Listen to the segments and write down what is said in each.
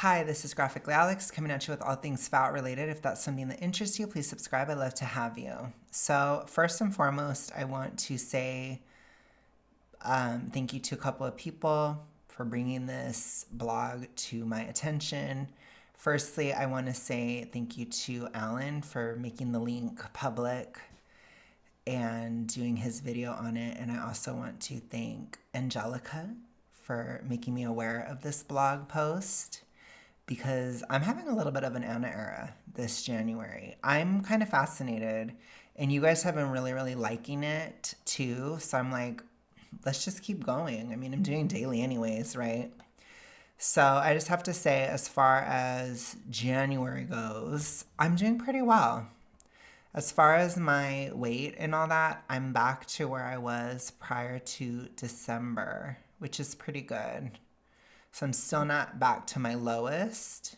Hi, this is Graphically Alex coming at you with all things fat related. If that's something that interests you, please subscribe. I'd love to have you. So, first and foremost, I want to say thank you to a couple of people for bringing this blog to my attention. Firstly, I want to say thank you to Alan for making the link public and doing his video on it. And I also want to thank Angelica for making me aware of this blog post because I'm having a little bit of an Anna era this January. I'm kind of fascinated, and you guys have been really, really liking it too. So I'm like, let's just keep going. I mean, I'm doing daily anyways, right? So I just have to say, as far as January goes, I'm doing pretty well. As far as my weight and all that, I'm back to where I was prior to December, which is pretty good. So I'm still not back to my lowest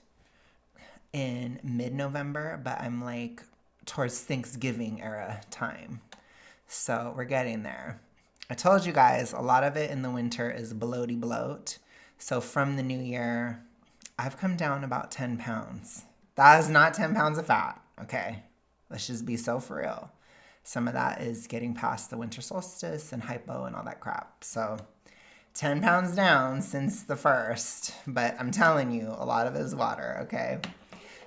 in mid-November, but I'm like towards Thanksgiving era time. So we're getting there. I told you guys a lot of it in the winter is bloaty bloat. So from the new year, I've come down about 10 pounds. That is not 10 pounds of fat, okay? Let's just be so for real. Some of that is getting past the winter solstice and hypo and all that crap. So 10 pounds down since the first, but I'm telling you, a lot of it is water, okay?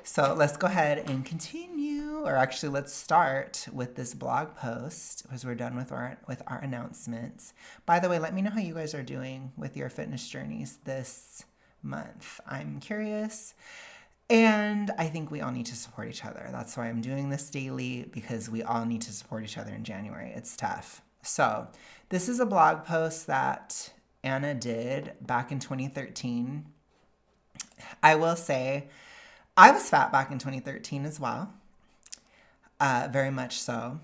So let's go ahead and continue, or actually let's start with this blog post because we're done with our announcements. By the way, let me know how you guys are doing with your fitness journeys this month. I'm curious, and I think we all need to support each other. That's why I'm doing this daily, because we all need to support each other in January. It's tough. So this is a blog post that Anna did back in 2013. I will say I was fat back in 2013 as well. Very much so.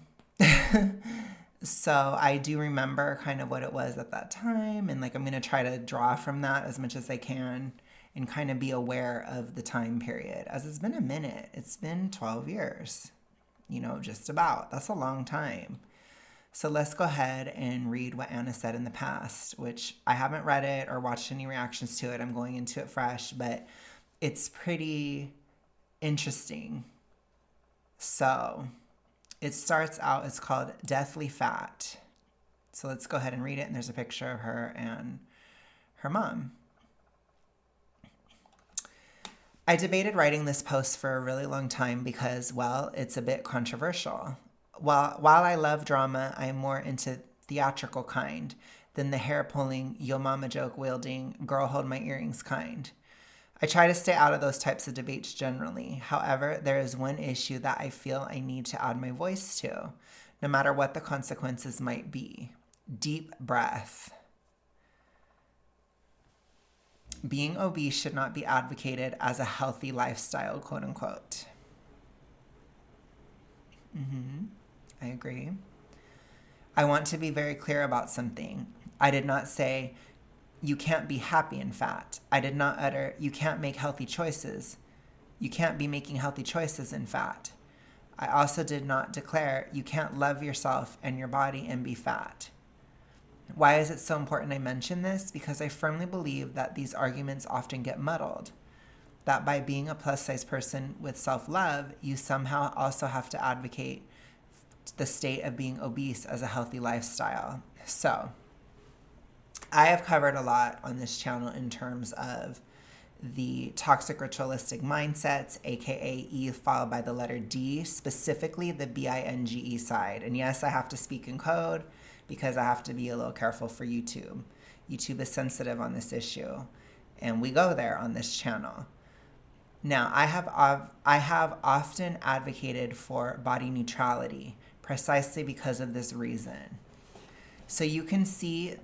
So I do remember kind of what it was at that time. And like, I'm going to try to draw from that as much as I can and kind of be aware of the time period, as it's been a minute. It's been 12 years, just about. That's a long time. So let's go ahead and read what Anna said in the past, which I haven't read it or watched any reactions to it. I'm going into it fresh, but it's pretty interesting. So it starts out, it's called Deathly Fat. So let's go ahead and read it. And there's a picture of her and her mom. I debated writing this post for a really long time because, well, it's a bit controversial. While I love drama, I am more into theatrical kind than the hair-pulling, yo mama joke wielding, girl hold my earrings kind. I try to stay out of those types of debates generally. However, there is one issue that I feel I need to add my voice to, no matter what the consequences might be. Deep breath. Being obese should not be advocated as a healthy lifestyle, quote unquote. I agree. I want to be very clear about something. I did not say, you can't be happy in fat. I did not utter, you can't make healthy choices. You can't be making healthy choices in fat. I also did not declare, you can't love yourself and your body and be fat. Why is it so important I mention this? Because I firmly believe that these arguments often get muddled. That by being a plus-size person with self-love, you somehow also have to advocate the state of being obese as a healthy lifestyle. So I have covered a lot on this channel in terms of the toxic ritualistic mindsets, aka E followed by the letter D, specifically the BINGE side. And yes, I have to speak in code because I have to be a little careful for YouTube. YouTube is sensitive on this issue, and we go there on this channel. Now, I have often advocated for body neutrality precisely because of this reason. So you can see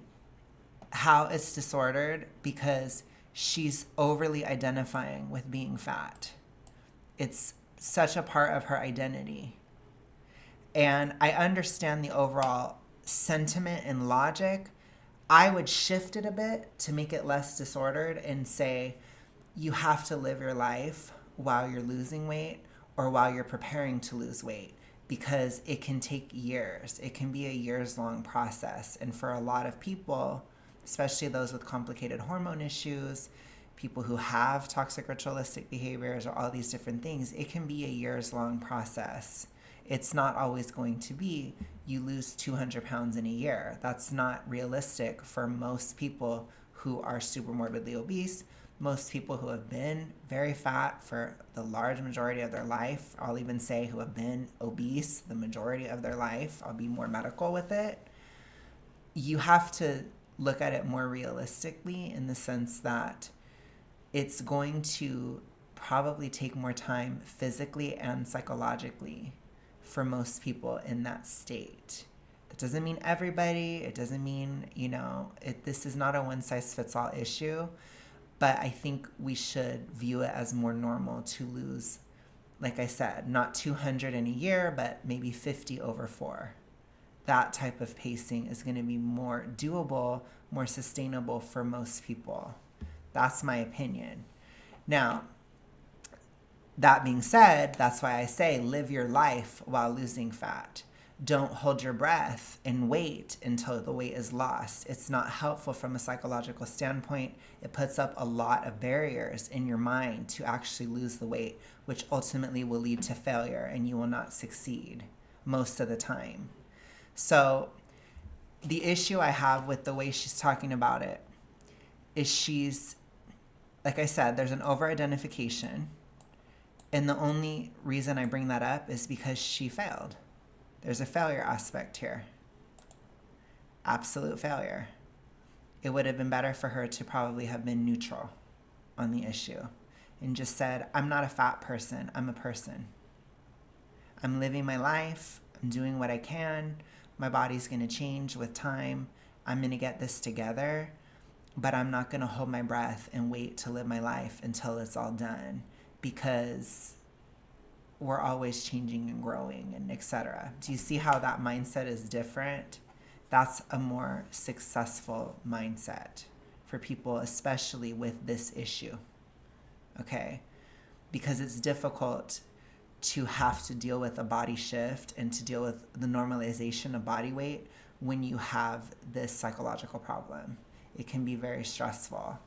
how it's disordered because she's overly identifying with being fat. It's such a part of her identity. And I understand the overall sentiment and logic. I would shift it a bit to make it less disordered and say, you have to live your life while you're losing weight or while you're preparing to lose weight, because it can take years. It can be a years-long process. And for a lot of people, especially those with complicated hormone issues, people who have toxic ritualistic behaviors or all these different things, it can be a years-long process. It's not always going to be you lose 200 pounds in a year. That's not realistic for most people who are super morbidly obese. Most people who have been very fat for the large majority of their life, I'll even say who have been obese the majority of their life, I'll be more medical with it. You have to look at it more realistically in the sense that it's going to probably take more time physically and psychologically for most people in that state. That doesn't mean everybody. It doesn't mean, this is not a one-size-fits-all issue. But I think we should view it as more normal to lose, like I said, not 200 in a year, but maybe 50 over 4. That type of pacing is going to be more doable, more sustainable for most people. That's my opinion. Now, that being said, that's why I say live your life while losing fat. Don't hold your breath and wait until the weight is lost. It's not helpful from a psychological standpoint. It puts up a lot of barriers in your mind to actually lose the weight, which ultimately will lead to failure and you will not succeed most of the time. So the issue I have with the way she's talking about it is she's, like I said, there's an over-identification. And the only reason I bring that up is because she failed. There's a failure aspect here. Absolute failure. It would have been better for her to probably have been neutral on the issue and just said, I'm not a fat person, I'm a person. I'm living my life, I'm doing what I can, my body's gonna change with time, I'm gonna get this together, but I'm not gonna hold my breath and wait to live my life until it's all done, because we're always changing and growing and etc. Do you see how that mindset is different? That's a more successful mindset for people, especially with this issue, okay? Because it's difficult to have to deal with a body shift and to deal with the normalization of body weight when you have this psychological problem. It can be very stressful.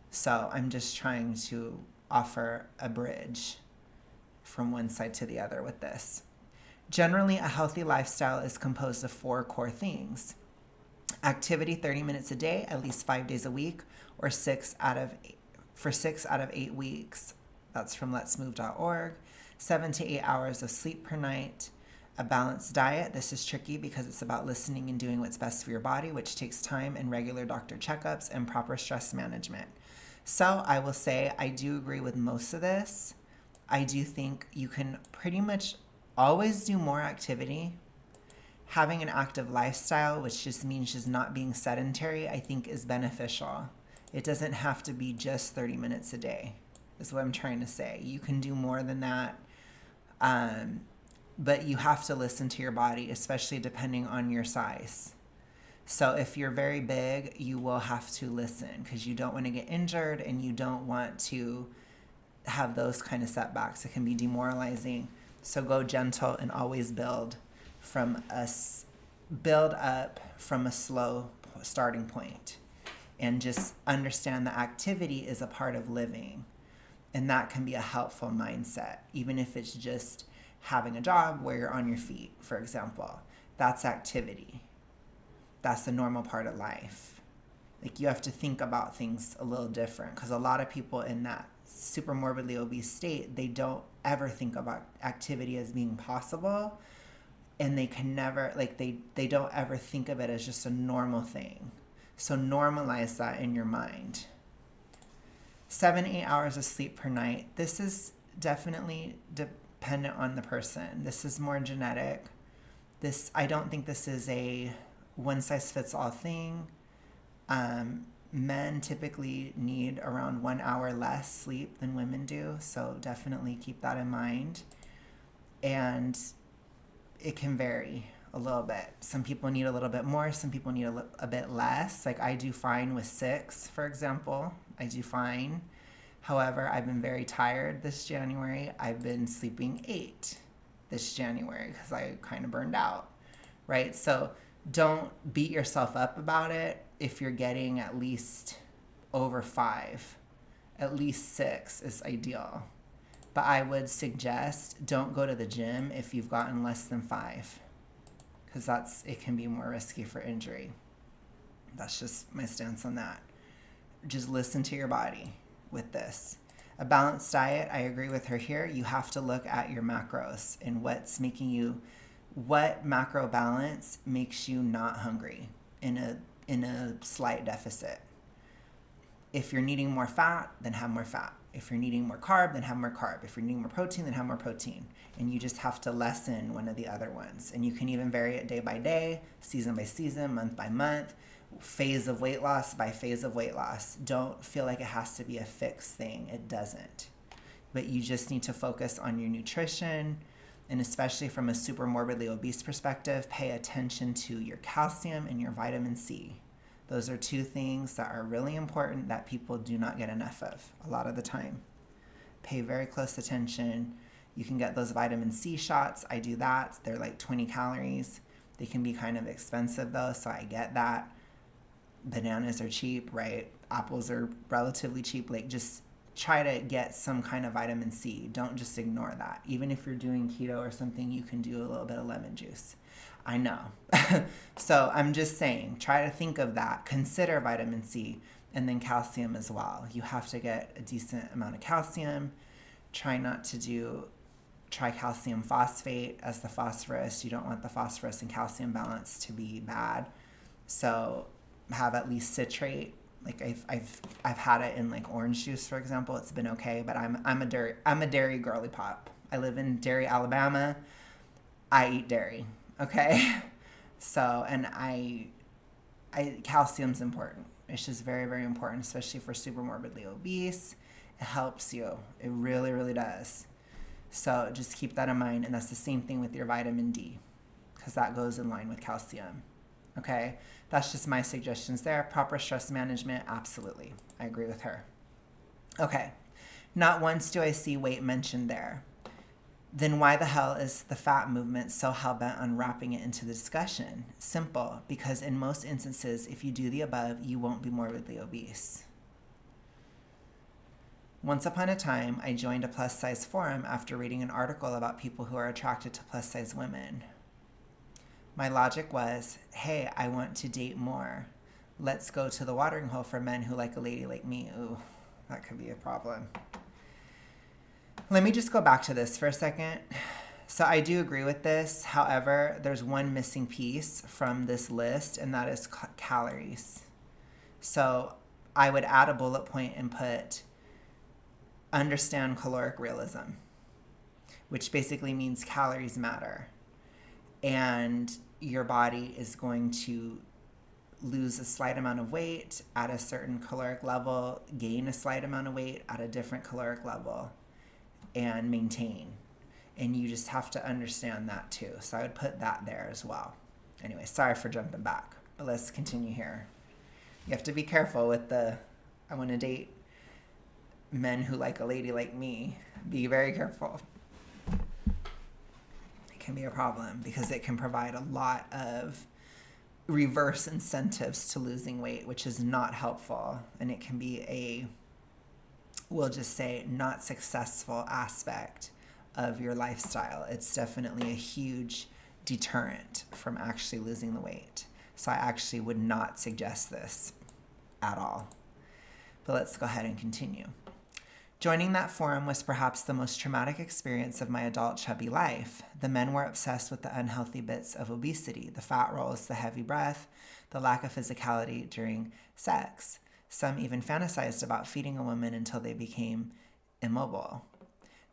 So I'm just trying to offer a bridge from one side to the other with this. Generally, a healthy lifestyle is composed of 4 core things. Activity 30 minutes a day, at least 5 days a week, or 6 out of 8 weeks. That's from letsmove.org. 7 to 8 hours of sleep per night. A balanced diet. This is tricky because it's about listening and doing what's best for your body, which takes time and regular doctor checkups and proper stress management. So I will say I do agree with most of this. I do think you can pretty much always do more activity. Having an active lifestyle, which just means just not being sedentary, I think is beneficial. It doesn't have to be just 30 minutes a day, is what I'm trying to say. You can do more than that, but you have to listen to your body, especially depending on your size. So if you're very big, you will have to listen because you don't want to get injured and you don't want to have those kind of setbacks. It can be demoralizing. So go gentle and always build up from a slow starting point, and just understand that activity is a part of living, and that can be a helpful mindset, even if it's just having a job where you're on your feet, for example. That's activity. That's the normal part of life. Like, you have to think about things a little different, because a lot of people in that super morbidly obese state, they don't ever think about activity as being possible, and they can never, like, they don't ever think of it as just a normal thing. So normalize that in your mind. 7-8 hours of sleep per night. This is definitely dependent on the person. This is more genetic. I don't think this is a one-size-fits-all thing. Men typically need around 1 hour less sleep than women do, so definitely keep that in mind. And it can vary a little bit. Some people need a little bit more, some people need a bit less. Like, I do fine with 6, for example. I do fine. However, I've been very tired this January. I've been sleeping 8 this January because I kind of burned out, right? So don't beat yourself up about it if you're getting at least over 5 At least 6 is ideal. But I would suggest don't go to the gym if you've gotten less than 5, because it can be more risky for injury. That's just my stance on that. Just listen to your body with this. A balanced diet, I agree with her here. You have to look at your macros and what macro balance makes you not hungry in a slight deficit. If you're needing more fat, then have more fat. If you're needing more carb, then have more carb. If you're needing more protein, then have more protein. And you just have to lessen one of the other ones. And you can even vary it day by day, season by season, month by month, phase of weight loss by phase of weight loss. Don't feel like it has to be a fixed thing. It doesn't. But you just need to focus on your nutrition, and especially from a super morbidly obese perspective, pay attention to your calcium and your vitamin C. Those are 2 things that are really important that people do not get enough of a lot of the time. Pay very close attention. You can get those vitamin C shots. I do that. They're like 20 calories. They can be kind of expensive though, so I get that. Bananas are cheap, right? Apples are relatively cheap. Like, just try to get some kind of vitamin C. Don't just ignore that. Even if you're doing keto or something, you can do a little bit of lemon juice. I know. So I'm just saying, try to think of that. Consider vitamin C and then calcium as well. You have to get a decent amount of calcium. Try not to do tricalcium phosphate as the phosphorus. You don't want the phosphorus and calcium balance to be bad. So have at least citrate. Like I've had it in like orange juice, for example. It's been okay, but I'm a dairy girly pop. I live in Derry, Alabama. I eat dairy. Okay. So, and calcium's important. It's just very, very important, especially for super morbidly obese. It helps you. It really, really does. So just keep that in mind. And that's the same thing with your vitamin D, because that goes in line with calcium. Okay. That's just my suggestions there. Proper stress management. Absolutely. I agree with her. Okay. Not once do I see weight mentioned there. Then why the hell is the fat movement so hell-bent on wrapping it into the discussion? Simple, because in most instances, if you do the above, you won't be morbidly obese. Once upon a time, I joined a plus-size forum after reading an article about people who are attracted to plus-size women. My logic was, hey, I want to date more. Let's go to the watering hole for men who like a lady like me. Ooh, that could be a problem. Let me just go back to this for a second. So I do agree with this. However, there's one missing piece from this list, and that is calories. So I would add a bullet point and put understand caloric realism, which basically means calories matter. And your body is going to lose a slight amount of weight at a certain caloric level, gain a slight amount of weight at a different caloric level, and maintain. And you just have to understand that too. So I would put that there as well. Anyway, sorry for jumping back, but let's continue here. You have to be careful with I want to date men who like a lady like me. Be very careful. It can be a problem because it can provide a lot of reverse incentives to losing weight, which is not helpful. And it can be we'll just say, not successful aspect of your lifestyle. It's definitely a huge deterrent from actually losing the weight. So I actually would not suggest this at all. But let's go ahead and continue. Joining that forum was perhaps the most traumatic experience of my adult chubby life. The men were obsessed with the unhealthy bits of obesity, the fat rolls, the heavy breath, the lack of physicality during sex. Some even fantasized about feeding a woman until they became immobile.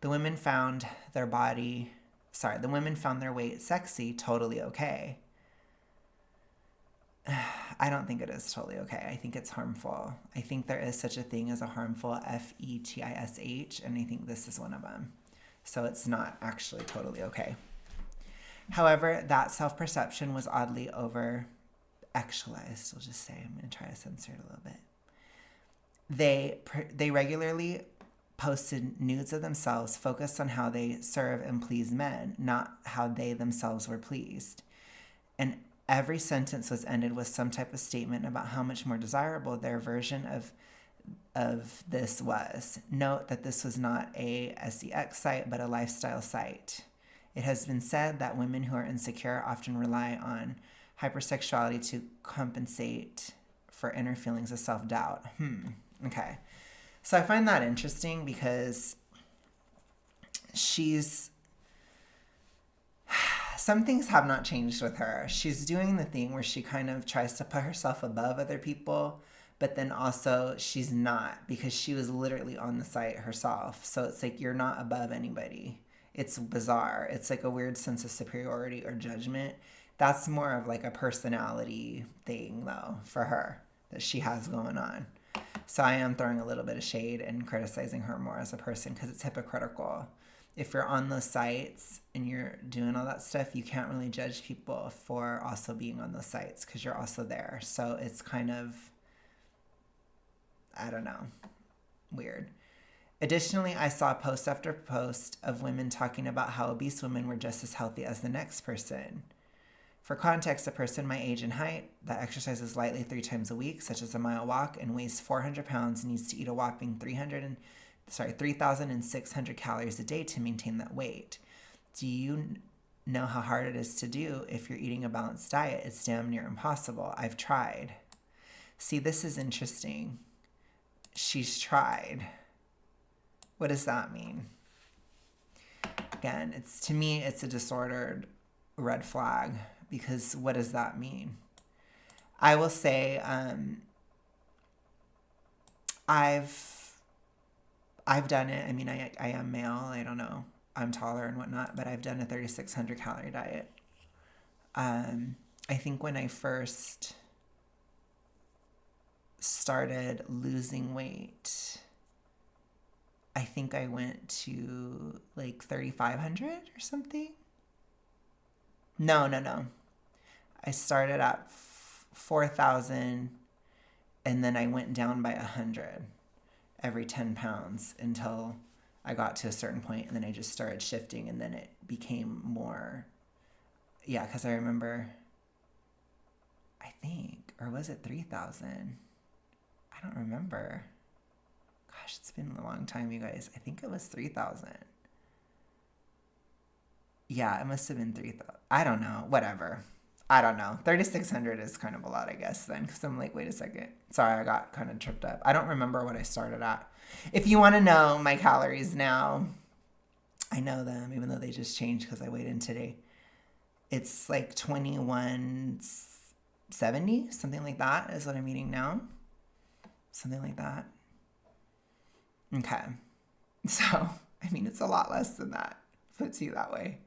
The women found their weight sexy, totally okay. I don't think it is totally okay. I think it's harmful. I think there is such a thing as a harmful fetish, and I think this is one of them. So it's not actually totally okay. However, that self-perception was oddly over-actualized. We'll just say, I'm going to try to censor it a little bit. They regularly posted nudes of themselves focused on how they serve and please men, not how they themselves were pleased. And every sentence was ended with some type of statement about how much more desirable their version of of this was, note that this was not a SEX site, but a lifestyle site. It has been said that women who are insecure often rely on hypersexuality to compensate for inner feelings of self-doubt. Okay. So I find that interesting because some things have not changed with her. She's doing the thing where she kind of tries to put herself above other people, but then also she's not, because she was literally on the site herself. So it's like, you're not above anybody. It's bizarre. It's like a weird sense of superiority or judgment. That's more of like a personality thing, though, for her that she has going on. So I am throwing a little bit of shade and criticizing her more as a person because it's hypocritical. If you're on those sites and you're doing all that stuff, you can't really judge people for also being on those sites because you're also there. So it's kind of, I don't know, weird. Additionally, I saw post after post of women talking about how obese women were just as healthy as the next person. For context, a person my age and height that exercises lightly 3 times a week, such as a mile walk, and weighs 400 pounds needs to eat a whopping 3,600 calories a day to maintain that weight. Do you know how hard it is to do if you're eating a balanced diet? It's damn near impossible. I've tried. See, this is interesting. She's tried. What does that mean? Again, to me, it's a disordered red flag, because what does that mean? I will say, I've done it. I mean, I am male. I don't know. I'm taller and whatnot, but I've done a 3,600 calorie diet. I think when I first started losing weight, I think I went to like 3,500 or something. No. I started at 4,000 and then I went down by 100 every 10 pounds until I got to a certain point, and then I just started shifting, and then it became more, because I remember, I think, or was it 3,000? I don't remember. Gosh, it's been a long time, you guys. I think it was 3,000. Yeah, it must have been 3,000. I don't know. Whatever. I don't know. 3,600 is kind of a lot, I guess, then, because I'm like, wait a second. Sorry, I got kind of tripped up. I don't remember what I started at. If you want to know my calories now, I know them, even though they just changed because I weighed in today. It's like 2170, something like that is what I'm eating now. Something like that. Okay. So, I mean, it's a lot less than that. Puts you that way.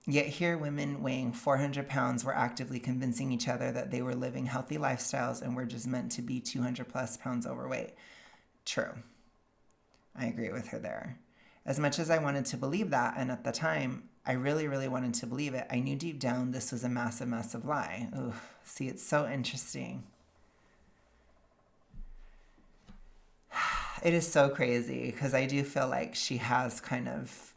Yet here, women weighing 400 pounds were actively convincing each other that they were living healthy lifestyles and were just meant to be 200 plus pounds overweight. True. I agree with her there. As much as I wanted to believe that, and at the time, I really, really wanted to believe it, I knew deep down this was a massive, massive lie. Ooh, see, it's so interesting. It is so crazy because I do feel like she has kind of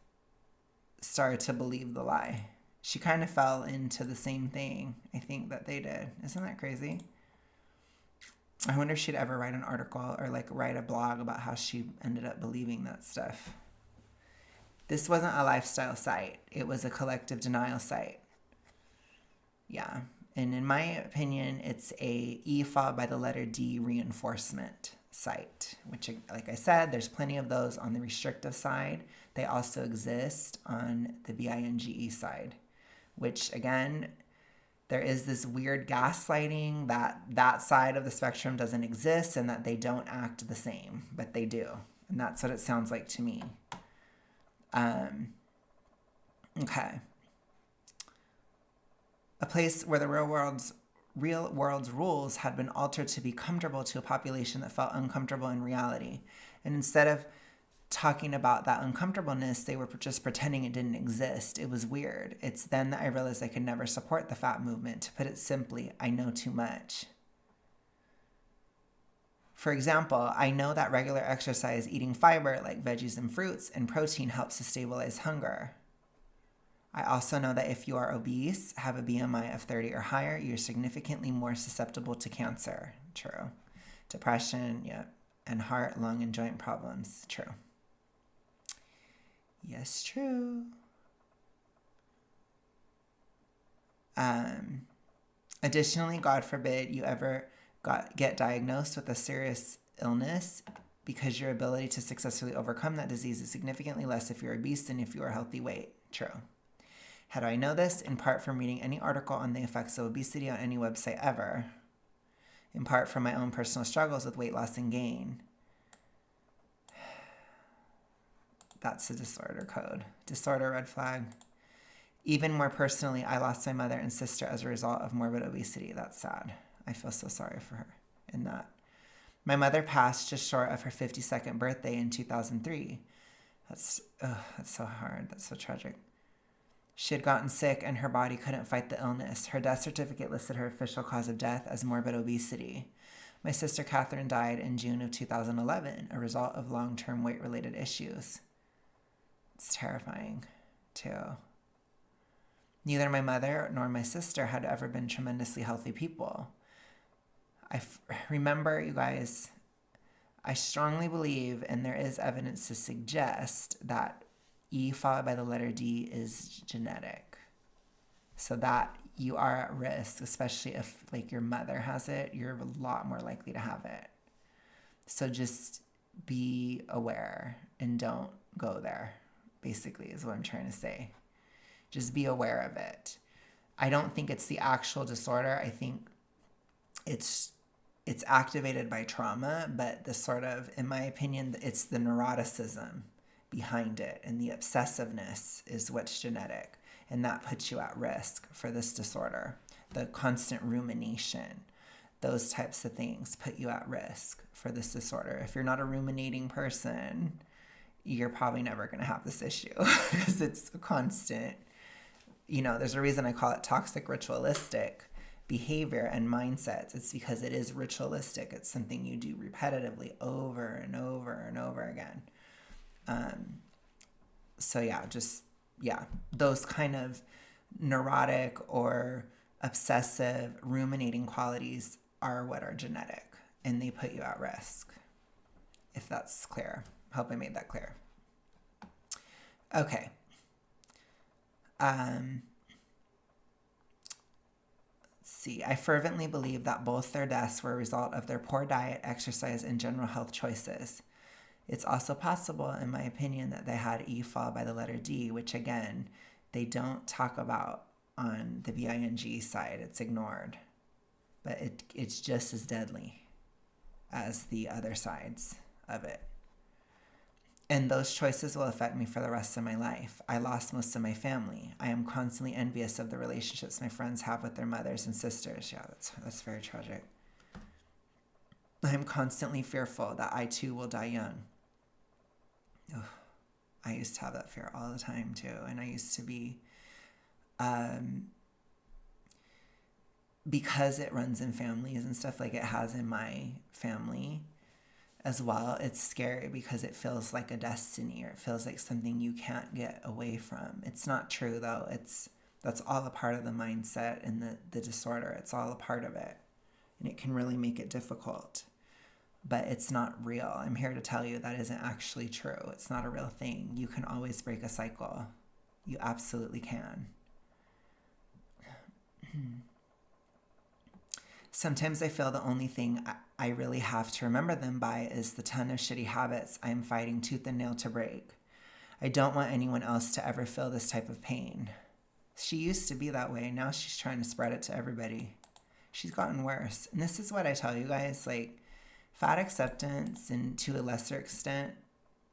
started to believe the lie. She kind of fell into the same thing, I think, that they did. Isn't that crazy? I wonder if she'd ever write an article or like write a blog about how she ended up believing that stuff. This wasn't a lifestyle site. It was a collective denial site. Yeah. And in my opinion, it's a E followed by the letter D reinforcement site, which, like I said, there's plenty of those on the restrictive side. They also exist on the binge side, which again, there is this weird gaslighting that that side of the spectrum doesn't exist and that they don't act the same, but they do. And that's what it sounds like to me. Okay. A place where the real world's rules had been altered to be comfortable to a population that felt uncomfortable in reality. And instead of talking about that uncomfortableness, they were just pretending it didn't exist. It was weird. It's then that I realized I could never support the fat movement. To put it simply, I know too much. For example, I know that regular exercise, eating fiber like veggies and fruits, and protein helps to stabilize hunger. I also know that if you are obese, have a BMI of 30 or higher, you're significantly more susceptible to cancer. True. Depression, yep. And heart, lung, and joint problems. True. Yes, true. Additionally, God forbid you ever get diagnosed with a serious illness, because your ability to successfully overcome that disease is significantly less if you're obese than if you are healthy weight. True. How do I know this? In part from reading any article on the effects of obesity on any website ever. In part from my own personal struggles with weight loss and gain. That's a disorder code. Disorder, red flag. Even more personally, I lost my mother and sister as a result of morbid obesity. That's sad. I feel so sorry for her in that. My mother passed just short of her 52nd birthday in 2003. That's so hard. That's so tragic. She had gotten sick and her body couldn't fight the illness. Her death certificate listed her official cause of death as morbid obesity. My sister Catherine died in June of 2011, a result of long-term weight-related issues. It's terrifying, too. Neither my mother nor my sister had ever been tremendously healthy people. Remember, you guys, I strongly believe, and there is evidence to suggest, that E followed by the letter D is genetic. So that you are at risk, especially if like your mother has it, you're a lot more likely to have it. So just be aware and don't go there, basically, is what I'm trying to say. Just be aware of it. I don't think it's the actual disorder. I think it's activated by trauma, but the sort of, in my opinion, it's the neuroticism behind it, and the obsessiveness is what's genetic, and that puts you at risk for this disorder. The constant rumination, those types of things put you at risk for this disorder. If you're not a ruminating person, you're probably never going to have this issue because it's a constant, there's a reason I call it toxic ritualistic behavior and mindsets. It's because it is ritualistic. It's something you do repetitively over and over and over again. Those kind of neurotic or obsessive ruminating qualities are what are genetic, and they put you at risk, if that's clear. Hope I made that clear. Okay. Let's see. I fervently believe that both their deaths were a result of their poor diet, exercise, and general health choices. It's also possible, in my opinion, that they had E fall by the letter D, which, again, they don't talk about on the BING side. It's ignored. But it's just as deadly as the other sides of it. And those choices will affect me for the rest of my life. I lost most of my family. I am constantly envious of the relationships my friends have with their mothers and sisters. Yeah, that's very tragic. I am constantly fearful that I too will die young. Ugh. I used to have that fear all the time too. And I used to be, because it runs in families and stuff like it has in my family as well, it's scary because it feels like a destiny, or it feels like something you can't get away from. It's not true though. That's all a part of the mindset and the disorder. It's all a part of it. And it can really make it difficult. But it's not real. I'm here to tell you that isn't actually true. It's not a real thing. You can always break a cycle. You absolutely can. Sometimes I feel the only thing I really have to remember them by is the ton of shitty habits I'm fighting tooth and nail to break. I don't want anyone else to ever feel this type of pain. She used to be that way. Now she's trying to spread it to everybody. She's gotten worse. And this is what I tell you guys, like, fat acceptance, and to a lesser extent,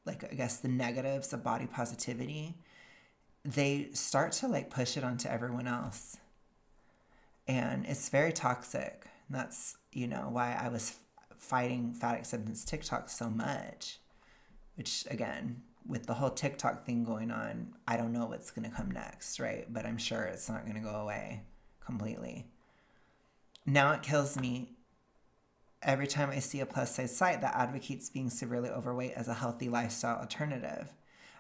like, I guess the negatives of body positivity, they start to like push it onto everyone else. And it's very toxic. And that's, why I was fighting fat acceptance TikTok so much, which again, with the whole TikTok thing going on, I don't know what's going to come next, right? But I'm sure it's not going to go away completely. Now it kills me every time I see a plus-size site that advocates being severely overweight as a healthy lifestyle alternative.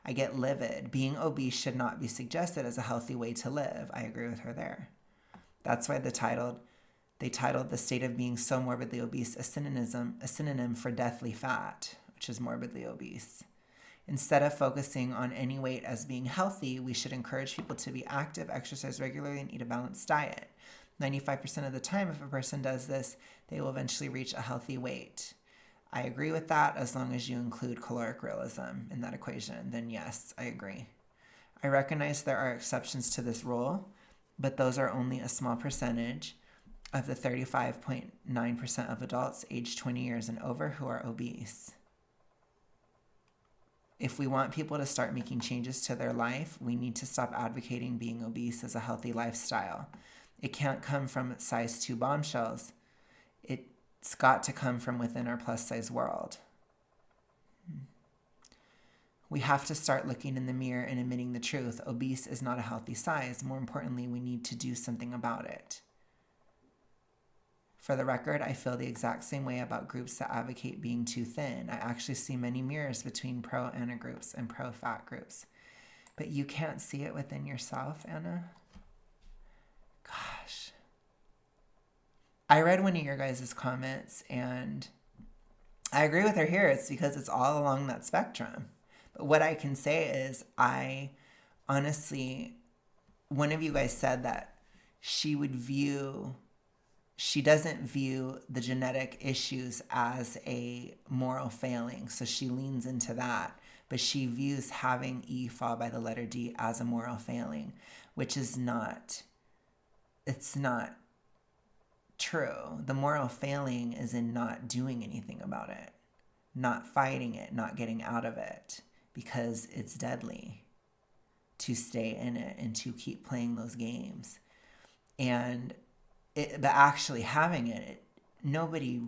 I get livid. Being obese should not be suggested as a healthy way to live. I agree with her there. That's why the title They titled the state of being so morbidly obese a synonym for deathly fat, which is morbidly obese. Instead of focusing on any weight as being healthy, we should encourage people to be active, exercise regularly, and eat a balanced diet. 95% of the time, if a person does this, they will eventually reach a healthy weight. I agree with that as long as you include caloric realism in that equation. Then yes, I agree. I recognize there are exceptions to this rule, but those are only a small percentage of the 35.9% of adults aged 20 years and over who are obese. If we want people to start making changes to their life, we need to stop advocating being obese as a healthy lifestyle. It can't come from size 2 bombshells. It's got to come from within our plus size world. We have to start looking in the mirror and admitting the truth. Obese is not a healthy size. More importantly, we need to do something about it. For the record, I feel the exact same way about groups that advocate being too thin. I actually see many mirrors between pro-Anna groups and pro-fat groups. But you can't see it within yourself, Anna? Gosh. I read one of your guys' comments, and I agree with her here. It's because it's all along that spectrum. But what I can say is I honestly, one of you guys said that she doesn't view the genetic issues as a moral failing. So she leans into that. But she views having E fall by the letter D as a moral failing, which is not, it's not true. The moral failing is in not doing anything about it, not fighting it, not getting out of it, because it's deadly to stay in it and to keep playing those games. But actually having it, nobody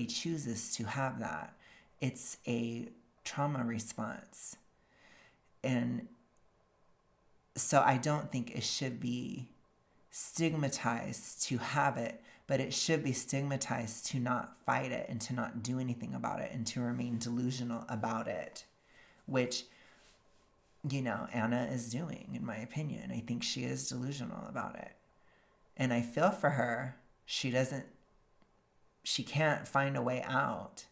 chooses to have that. It's a trauma response. And so I don't think it should be stigmatized to have it, but it should be stigmatized to not fight it and to not do anything about it and to remain delusional about it, which, Anna is doing, in my opinion. I think she is delusional about it. And I feel for her. She can't find a way out.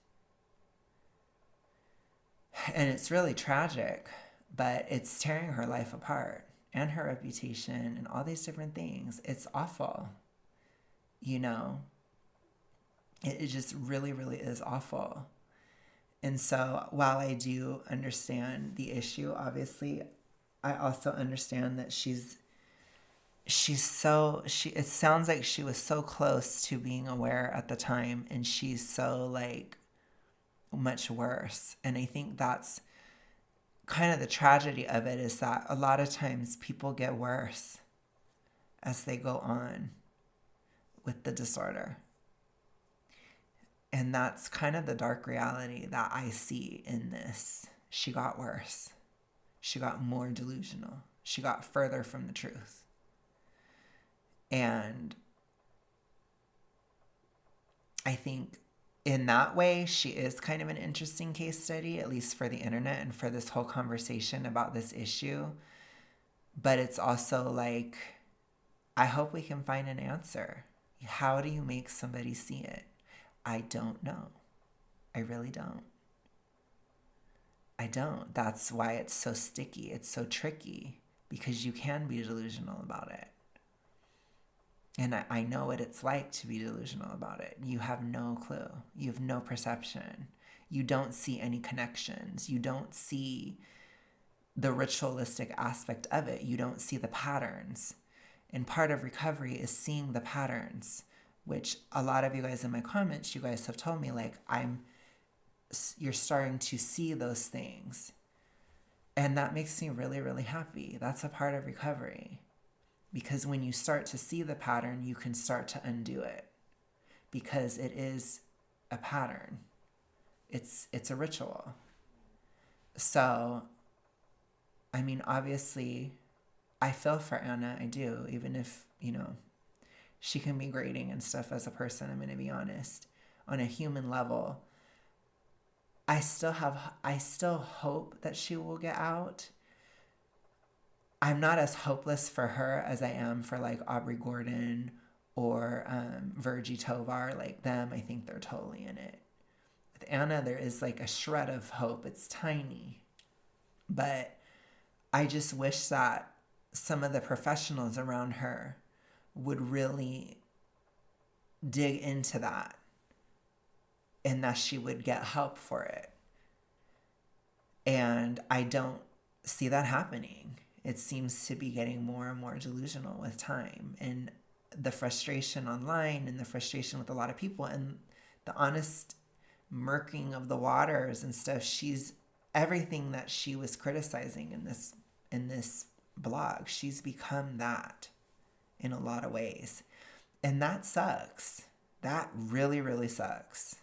And it's really tragic, but it's tearing her life apart and her reputation and all these different things. It's awful. It just really, really is awful. And so while I do understand the issue, obviously, I also understand that it sounds like she was so close to being aware at the time, and she's so much worse. And I think that's kind of the tragedy of it, is that a lot of times people get worse as they go on with the disorder. And that's kind of the dark reality that I see in this. She got worse. She got more delusional. She got further from the truth. And I think in that way, she is kind of an interesting case study, at least for the internet and for this whole conversation about this issue. But it's also I hope we can find an answer. How do you make somebody see it? I don't know. I really don't. I don't. That's why it's so sticky. It's so tricky, because you can be delusional about it. And I know what it's like to be delusional about it. You have no clue. You have no perception. You don't see any connections. You don't see the ritualistic aspect of it. You don't see the patterns. And part of recovery is seeing the patterns, which a lot of you guys in my comments, you guys have told me, you're starting to see those things. And that makes me really, really happy. That's a part of recovery. Because when you start to see the pattern, you can start to undo it. Because it is a pattern. It's a ritual. So, obviously, I feel for Anna. I do. Even if, she can be grating and stuff as a person, I'm going to be honest. On a human level, I still hope that she will get out. I'm not as hopeless for her as I am for Aubrey Gordon or Virgie Tovar, like them, I think they're totally in it. With Anna, there is like a shred of hope. It's tiny. But I just wish that some of the professionals around her would really dig into that and that she would get help for it. And I don't see that happening. It seems to be getting more and more delusional with time. And the frustration online and the frustration with a lot of people and the honest murking of the waters and stuff, she's everything that she was criticizing in this blog, she's become that in a lot of ways. And that sucks. That really, really sucks.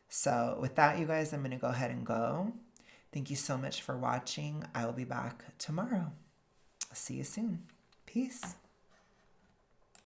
So with that, you guys, I'm going to go ahead and go. Thank you so much for watching. I will be back tomorrow. See you soon. Peace.